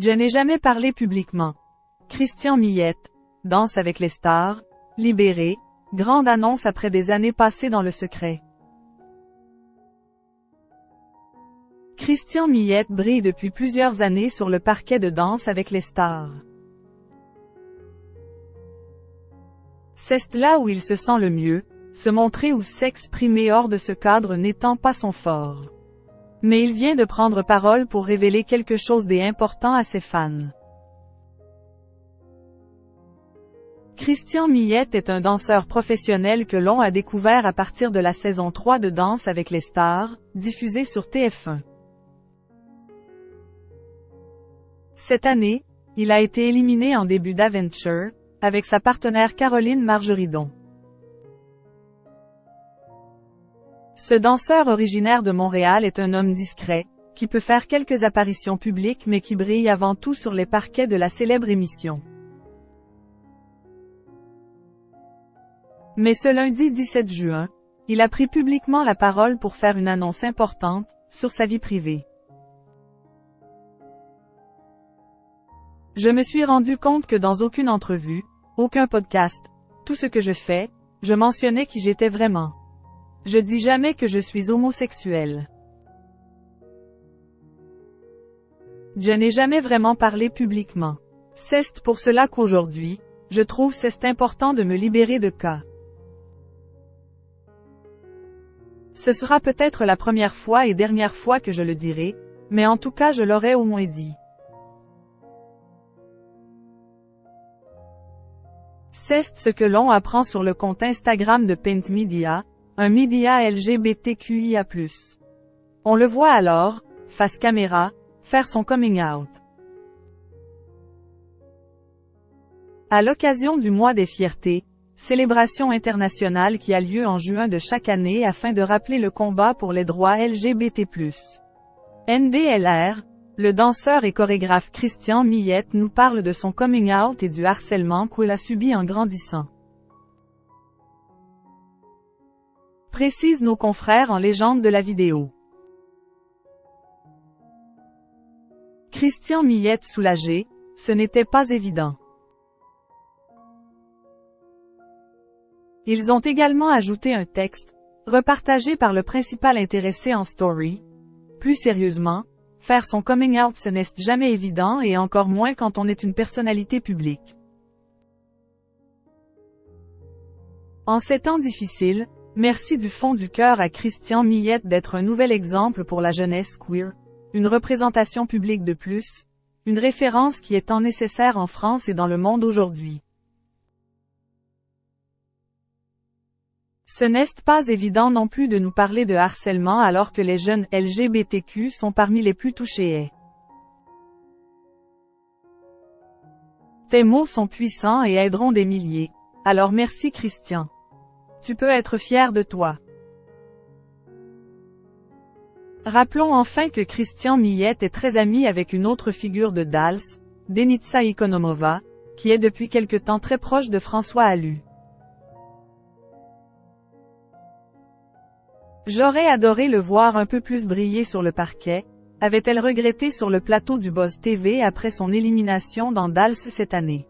Je n'ai jamais parlé publiquement. Christian Millette, Danse avec les stars, Libéré, grande annonce après des années passées dans le secret. Christian Millette brille depuis plusieurs années sur le parquet de Danse avec les stars. C'est là où il se sent le mieux, se montrer ou s'exprimer hors de ce cadre n'étant pas son fort. Mais il vient de prendre parole pour révéler quelque chose d'important à ses fans. Christian Millette est un danseur professionnel que l'on a découvert à partir de la saison 3 de Danse avec les stars, diffusée sur TF1. Cette année, il a été éliminé en début d'aventure, avec sa partenaire Caroline Margeridon. Ce danseur originaire de Montréal est un homme discret, qui peut faire quelques apparitions publiques mais qui brille avant tout sur les parquets de la célèbre émission. Mais ce lundi 17 juin, il a pris publiquement la parole pour faire une annonce importante, sur sa vie privée. Je me suis rendu compte que dans aucune entrevue, aucun podcast, tout ce que je fais, je mentionnais qui j'étais vraiment. Je dis jamais que je suis homosexuel. Je n'ai jamais vraiment parlé publiquement. C'est pour cela qu'aujourd'hui, je trouve c'est important de me libérer de cas. Ce sera peut-être la première fois et dernière fois que je le dirai, mais en tout cas je l'aurais au moins dit. C'est ce que l'on apprend sur le compte Instagram de Paint Media, un média LGBTQIA+. On le voit alors, face caméra, faire son coming out. À l'occasion du mois des fiertés, célébration internationale qui a lieu en juin de chaque année afin de rappeler le combat pour les droits LGBT+. NDLR, le danseur et chorégraphe Christian Millette nous parle de son coming out et du harcèlement qu'il a subi en grandissant. Précisent nos confrères en légende de la vidéo. Christian Millette soulagé, ce n'était pas évident. Ils ont également ajouté un texte, repartagé par le principal intéressé en story. Plus sérieusement, faire son coming out ce n'est jamais évident et encore moins quand on est une personnalité publique. En ces temps difficiles, merci du fond du cœur à Christian Millette d'être un nouvel exemple pour la jeunesse queer, une représentation publique de plus, une référence qui est tant nécessaire en France et dans le monde aujourd'hui. Ce n'est pas évident non plus de nous parler de harcèlement alors que les jeunes LGBTQ sont parmi les plus touchés. Tes mots sont puissants et aideront des milliers. Alors merci Christian. Tu peux être fier de toi. Rappelons enfin que Christian Millette est très ami avec une autre figure de Dals, Denitsa Ikonomova, qui est depuis quelque temps très proche de François Allu. J'aurais adoré le voir un peu plus briller sur le parquet, avait-elle regretté sur le plateau du Buzz TV après son élimination dans Dals cette année.